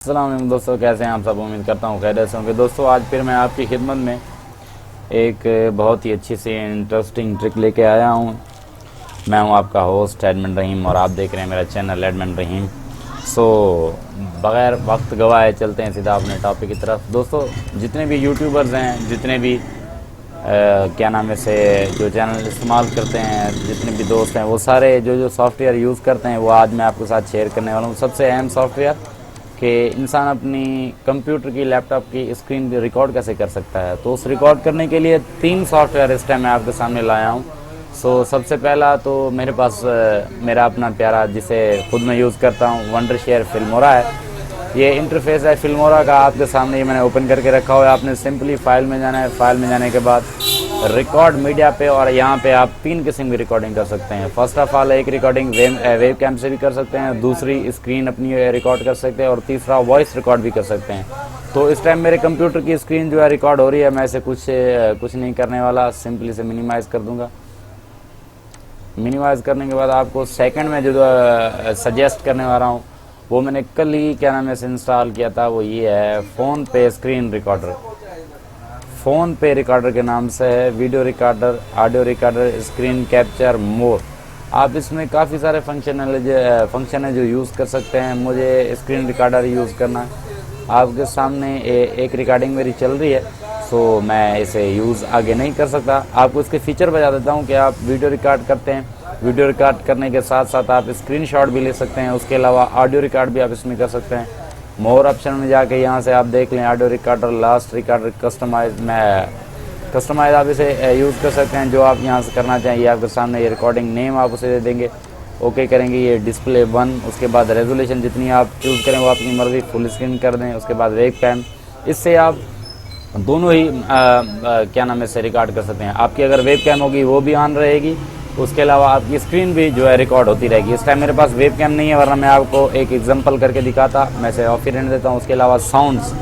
अस्सलाम वालेकुम दोस्तों, कैसे हैं आप सब। उम्मीद करता हूँ खैरियत से होंगे। दोस्तों आज फिर मैं आपकी खिदमत में एक बहुत ही अच्छी सी इंटरेस्टिंग ट्रिक लेके आया हूँ। मैं हूँ आपका होस्ट एडमिन रहीम और आप देख रहे हैं मेरा चैनल एडमिन रहीम। सो बग़ैर वक्त गवाए चलते हैं सीधा अपने टॉपिक की तरफ। दोस्तों जितने भी यूट्यूबर्स हैं, जितने भी क्या नाम है से जो चैनल इस्तेमाल करते हैं, जितने भी दोस्त हैं, वो सारे जो सॉफ्टवेयर यूज़ करते हैं वो आज मैं आपके साथ शेयर करने वाला हूँ। सबसे अहम सॉफ्टवेयर कि इंसान अपनी कंप्यूटर की, लैपटॉप की स्क्रीन रिकॉर्ड कैसे कर सकता है। तो उस रिकॉर्ड करने के लिए 3 सॉफ्टवेयर इस टाइम मैं आपके सामने लाया हूँ। सो सबसे पहला तो मेरे पास मेरा अपना प्यारा, जिसे खुद मैं यूज़ करता हूँ, वंडरशेयर फिल्मोरा है। ये इंटरफेस है फिल्मोरा का, आपके सामने ये मैंने ओपन करके रखा हुआ है। आपने सिंपली फाइल में जाना है। फाइल में जाने के बाद रिकॉर्ड मीडिया पे, और यहाँ पे आप 3 किस्म की रिकॉर्डिंग कर सकते हैं। फर्स्ट ऑफ ऑल एक रिकॉर्डिंग वेब कैम से भी कर सकते हैं, दूसरी स्क्रीन अपनी रिकॉर्ड कर सकते हैं, और तीसरा वॉइस रिकॉर्ड भी कर सकते हैं। तो इस टाइम मेरे कंप्यूटर की स्क्रीन जो है रिकॉर्ड हो रही है। मैं इसे कुछ नहीं करने वाला, सिंपली से मिनिमाइज़ कर दूंगा। मिनिमाइज़ करने के बाद आपको सेकंड में जो सजेस्ट करने वाला हूँ वो मैंने कल ही क्या नाम है से इंस्टॉल किया था। वो ये है फ़ोन पे स्क्रीन रिकॉर्डर। फ़ोन पे रिकॉर्डर के नाम से है। Video recorder, audio recorder, screen capture, more. आप इसमें काफ़ी सारे फंक्शन है जो यूज़ कर सकते हैं। मुझे स्क्रीन रिकॉर्डर यूज़ करना है। आपके सामने एक रिकॉर्डिंग मेरी चल रही है, सो मैं इसे यूज़ आगे नहीं कर सकता। आपको इसके फीचर बता देता हूँ कि आप वीडियो रिकॉर्ड करते हैं, वीडियो रिकॉर्ड करने के साथ साथ आप स्क्रीनशॉट भी ले सकते हैं। उसके अलावा ऑडियो रिकॉर्ड भी आप इसमें कर सकते हैं। मोर ऑप्शन में जाके यहाँ से आप देख लें audio recorder, last recorder, customise आप इसे यूज़ कर सकते हैं। जो आप यहाँ से करना चाहें, ये आपके सामने ये रिकॉर्डिंग नेम आप उसे दे देंगे, ओके करेंगे। ये डिस्प्ले 1, उसके बाद रेजोल्यूशन जितनी आप चूज़ करें वो अपनी मर्ज़ी, फुल स्क्रीन कर दें। उसके बाद वेब कैम, इससे आप दोनों ही क्या नाम है से रिकॉर्ड कर सकते हैं। आपकी अगर वेब कैम होगी वो भी ऑन रहेगी, उसके अलावा आपकी स्क्रीन भी जो है रिकॉर्ड होती रहेगी। इस टाइम मेरे पास वेब कैम नहीं है, वरना मैं आपको एक एग्जांपल करके दिखाता। मैं इसे ऑफ ही रहने देता हूँ। उसके अलावा साउंड्स,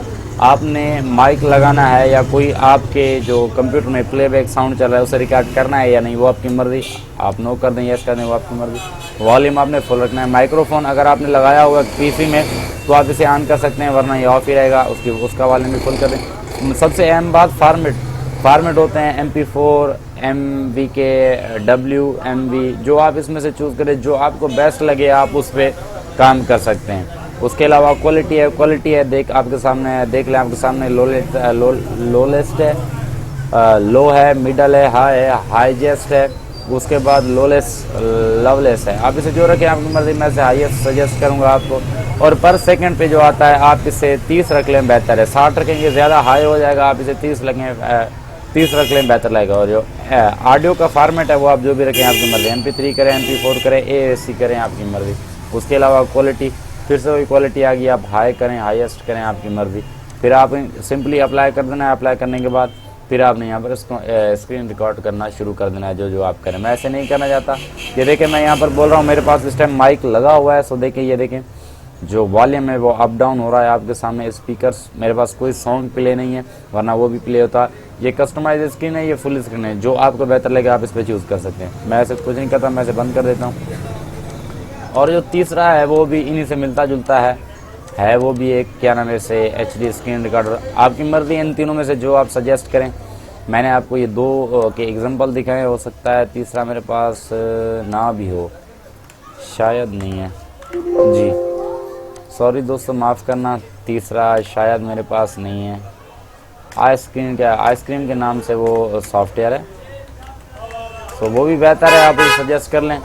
आपने माइक लगाना है या कोई आपके जो कंप्यूटर में प्लेबैक साउंड चल रहा है उसे रिकॉर्ड करना है या नहीं, वो आपकी मर्ज़ी। आप नो कर दें, यस कर दें, वो आपकी मर्ज़ी। वॉल्यूम आपने फुल रखना है। माइक्रोफोन अगर आपने लगाया होगा पीसी में तो आप इसे ऑन कर सकते हैं, वरना ये ऑफ ही रहेगा। उसका वॉल्यूम भी फुल कर दें। सबसे अहम बात, फार्मेट होते हैं MP4, MVK, WMV, जो आप इसमें से चूज़ करें, जो आपको बेस्ट लगे आप उस पर काम कर सकते हैं। उसके अलावा क्वालिटी है देख आपके सामने, देख लें आपके सामने। लोलेस्ट है, लो है, मिडल है, हाईजेस्ट है, उसके बाद लवलेस है। आप इसे जो रखें आपकी मर्ज़ी। मैं इसे हाईएस्ट सजेस्ट करूंगा आपको। और पर सेकंड पे जो आता है आप इसे 30 रख लें, बेहतर है। 60 रखेंगे ज़्यादा हाई हो जाएगा, आप इसे 30 रख लें, बेहतर लगेगा। और जो ऑडियो का फॉर्मेट है वो आप जो भी रखें आपकी मर्ज़ी। MP3 करें, MP4 करें, AAC करें, आपकी मर्ज़ी। उसके अलावा क्वालिटी, फिर से वही क्वालिटी आ गई, आप हाई करें, हाईएस्ट करें, आपकी मर्ज़ी। फिर आप सिंपली अप्लाई कर देना है। अप्लाई करने के बाद फिर आपने यहाँ पर इसको स्क्रीन रिकॉर्ड करना शुरू कर देना है, जो आप करें। मैं ऐसे नहीं करना चाहता। ये देखें, मैं यहाँ पर बोल रहा हूँ, मेरे पास इस टाइम माइक लगा हुआ है। सो देखें, ये देखें जो वॉल्यूम है वो अप डाउन हो रहा है आपके सामने। स्पीकर्स, मेरे पास कोई सॉन्ग प्ले नहीं है, वरना वो भी प्ले होता। ये कस्टमाइज स्क्रीन है, ये फुल स्क्रीन है। जो आपको बेहतर लगे आप इस पर चूज़ कर सकते हैं। मैं ऐसे कुछ नहीं करता, मैं इसे बंद कर देता हूँ। और जो तीसरा है वो भी इन्हीं से मिलता जुलता है वो भी एक क्या नाम है से HD स्क्रीन रिकॉर्डर। आपकी मर्ज़ी, इन तीनों में से जो आप सजेस्ट करें। मैंने आपको ये 2 के एग्जांपल दिखाए, हो सकता है तीसरा मेरे पास ना भी हो, शायद नहीं है जी, सॉरी दोस्तों, माफ़ करना, तीसरा शायद मेरे पास नहीं है। आइसक्रीम के नाम से वो सॉफ्टवेयर है, तो वो भी बेहतर है, आप उसे सजेस्ट कर लें।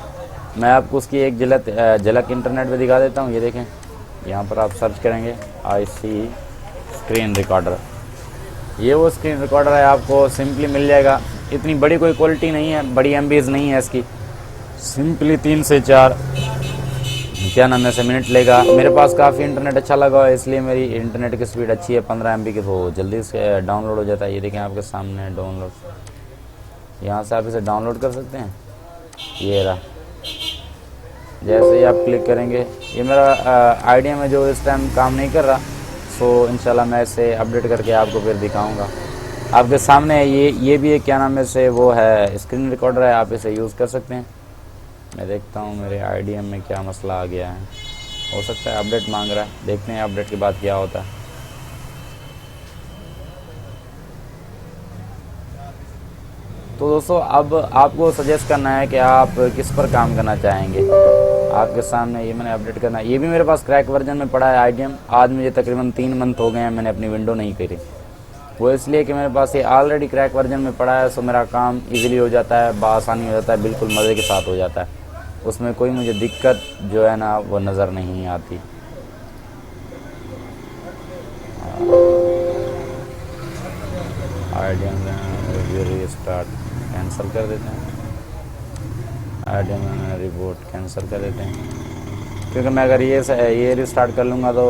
मैं आपको उसकी एक झलक इंटरनेट पे दिखा देता हूँ। ये देखें, यहाँ पर आप सर्च करेंगे IC स्क्रीन रिकॉर्डर। ये वो स्क्रीन रिकॉर्डर है, आपको सिंपली मिल जाएगा। इतनी बड़ी कोई क्वालिटी नहीं है, बड़ी MBs नहीं है इसकी। सिंपली 3 से 4 क्या नाम है से मिनट लेगा। मेरे पास काफ़ी इंटरनेट अच्छा लगा है, इसलिए मेरी इंटरनेट की स्पीड अच्छी है। 15 MB की, तो जल्दी से डाउनलोड हो जाता है। ये देखें आपके सामने डाउनलोड, यहाँ से आप इसे डाउनलोड कर सकते हैं। ये रहा, जैसे ही आप क्लिक करेंगे, ये मेरा आइडिया में जो इस टाइम काम नहीं कर रहा, सो इंशाल्लाह मैं इसे अपडेट करके आपको फिर दिखाऊंगा। आपके सामने ये भी एक क्या नाम है से वो है स्क्रीन रिकॉर्डर है, आप इसे यूज़ कर सकते हैं। मैं देखता हूँ मेरे IDM में क्या मसला आ गया है। हो सकता है अपडेट मांग रहा है, देखते हैं अपडेट के बाद क्या होता है। तो दोस्तों अब आपको सजेस्ट करना है कि आप किस पर काम करना चाहेंगे। आपके सामने ये मैंने अपडेट करना है, ये भी मेरे पास क्रैक वर्जन में पड़ा है आईडीएम। आज मुझे तकरीबन 3 मंथ हो गए हैं मैंने अपनी विंडो नहीं करी, वो इसलिए कि मेरे पास ये ऑलरेडी क्रैक वर्जन में पड़ा है, सो मेरा काम इजीली हो जाता है, बआसानी हो जाता है, बिल्कुल मज़े के साथ हो जाता है, उसमें कोई मुझे दिक्कत जो है ना वो नज़र नहीं आती। आईडीएम रीस्टार्ट कैंसिल कर देते हैं, आईडीएम रिपोर्ट कैंसिल कर देते हैं, क्योंकि मैं अगर ये रिस्टार्ट कर लूँगा तो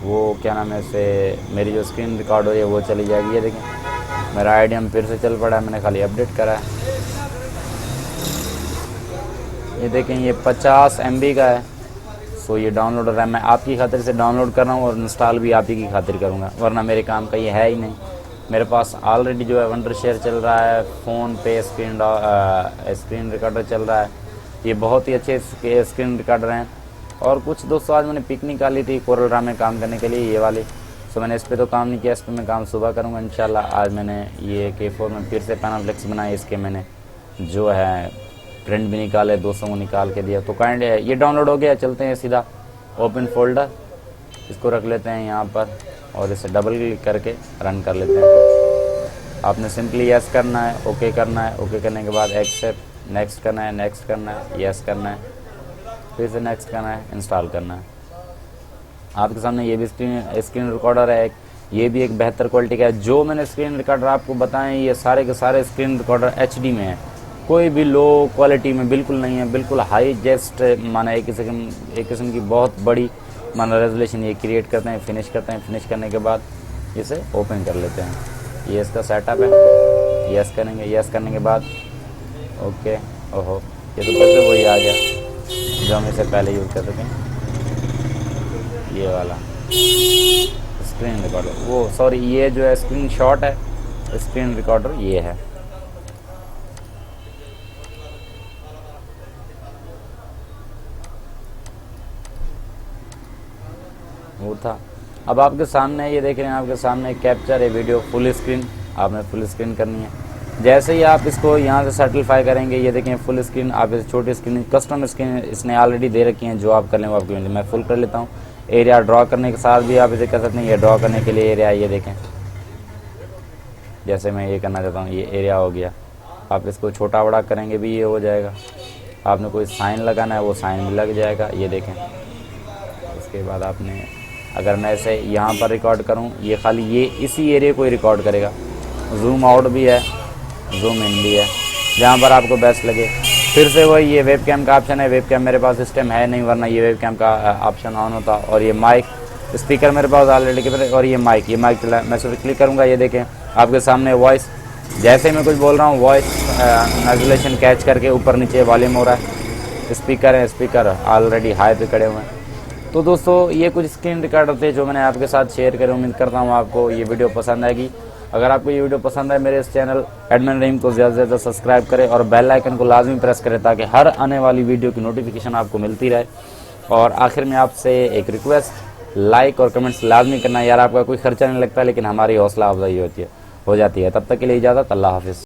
वो क्या नाम है इसे मेरी जो स्क्रीन रिकॉर्ड हो रही है वो चली जाएगी। ये देखें मेरा आईडीएम फिर से चल पड़ा है, मैंने खाली अपडेट करा है। ये देखें ये 50 MB का है, सो ये डाउनलोड हो रहा है। मैं आपकी खातिर से डाउनलोड कर रहा हूँ और इंस्टॉल भी आप ही की खातिर करूँगा, वरना मेरे काम का ये है ही नहीं। मेरे पास ऑलरेडी जो है वंडरशेयर चल रहा है, फ़ोन पे स्क्रीन रिकॉर्डर चल रहा है, ये बहुत ही अच्छे स्क्रीन रिकॉर्डर हैं। और कुछ दोस्तों आज मैंने पिक निकाली थी कोरल ड्रा में काम करने के लिए, ये वाली, सो मैंने इस पर तो काम नहीं किया, इस पर मैं काम सुबह करूँगा इंशाल्लाह। आज मैंने ये K4 में फिर से पैनाफ्लेक्स बनाए, इसके मैंने जो है प्रिंट भी निकाले, दोस्तों को निकाल के दिया। तो काइंड ये डाउनलोड हो गया, चलते हैं सीधा ओपन फोल्डर, इसको रख लेते हैं यहाँ पर और इसे डबल क्लिक करके रन कर लेते हैं। आपने सिंपली यस करना है, ओके करना है, ओके करने के बाद एक्सेप्ट, नेक्स्ट करना है, नेक्स्ट करना है, यस करना है, फिर से नेक्स्ट करना है, इंस्टॉल करना है। आपके सामने ये भी स्क्रीन रिकॉर्डर है, ये भी एक बेहतर क्वालिटी का है। जो मैंने स्क्रीन रिकॉर्डर आपको बताएं ये सारे के सारे स्क्रीन रिकॉर्डर HD में है, कोई भी लो क्वालिटी में बिल्कुल नहीं है, बिल्कुल हाई जेस्ट माना एक किस्म की बहुत बड़ी माना रेजोल्यूशन ये क्रिएट करते हैं, फिनिश करते हैं, फिनिश करने के बाद इसे ओपन कर लेते हैं। ये इसका सेटअप है, यस करेंगे, यस करने के बाद ओके, ओहो ये तो फिर से वही आ गया जो हम इसे पहले यूज़ करते थे, ये वाला स्क्रीन रिकॉर्डर, वो सॉरी ये जो है स्क्रीन शॉट है, स्क्रीन रिकॉर्डर ये है। वो था, अब आपके सामने ये देख रहे हैं, आपके सामने कैप्चर है वीडियो फुल स्क्रीन, आपने फुल स्क्रीन करनी है। जैसे ही आप इसको यहाँ से सेटिस्फाई करेंगे, ये देखें फुल स्क्रीन, आप इस छोटी स्क्रीन कस्टम स्क्रीन इसने ऑलरेडी दे रखी है, जो आप कर लें वो आपके लिए। मैं फुल कर लेता हूँ। एरिया ड्रॉ करने के साथ भी आप इसे कर सकते हैं, ये ड्रॉ करने के लिए एरिया, ये देखें जैसे मैं ये करना चाहता हूँ, ये एरिया हो गया। आप इसको छोटा बड़ा करेंगे भी ये हो जाएगा। आपने कोई साइन लगाना है वो साइन भी लग जाएगा, ये देखें। इसके बाद आपने अगर मैं इसे यहाँ पर रिकॉर्ड करूँ, ये खाली ये इसी एरिया को ही रिकॉर्ड करेगा। जूम आउट भी है, जूम इन भी है, जहाँ पर आपको बेस्ट लगे। फिर से वही ये वेब कैम का ऑप्शन है, वेब कैम मेरे पास इस टाइम है नहीं, वरना ये वेब कैम का ऑप्शन ऑन होता। और ये माइक स्पीकर मेरे पास ऑलरेडी, और ये माइक चला, मैं सिर्फ क्लिक करूँगा, ये देखें आपके सामने वॉइस, जैसे मैं कुछ बोल रहा हूँ वॉइस मॉड्यूलेशन कैच करके ऊपर नीचे वॉल्यूम हो रहा है। स्पीकर है, स्पीकर ऑलरेडी हाई पे खड़े हुए हैं। तो दोस्तों ये कुछ स्क्रीन रिकॉर्डर थे जो मैंने आपके साथ शेयर करे। उम्मीद करता हूँ आपको ये वीडियो पसंद आएगी। अगर आपको ये वीडियो पसंद आए, मेरे इस चैनल एडमिन रहीम को ज़्यादा से ज़्यादा सब्सक्राइब करें और बेल आइकन को लाजमी प्रेस करें, ताकि हर आने वाली वीडियो की नोटिफिकेशन आपको मिलती रहे। और आखिर में आपसे एक रिक्वेस्ट, लाइक और कमेंट्स लाजमी करना। यार आपका कोई खर्चा नहीं लगता, लेकिन हमारी हौसला अफजाई हो जाती है। तब तक के लिए इजाज़त, अल्लाह हाफिज़।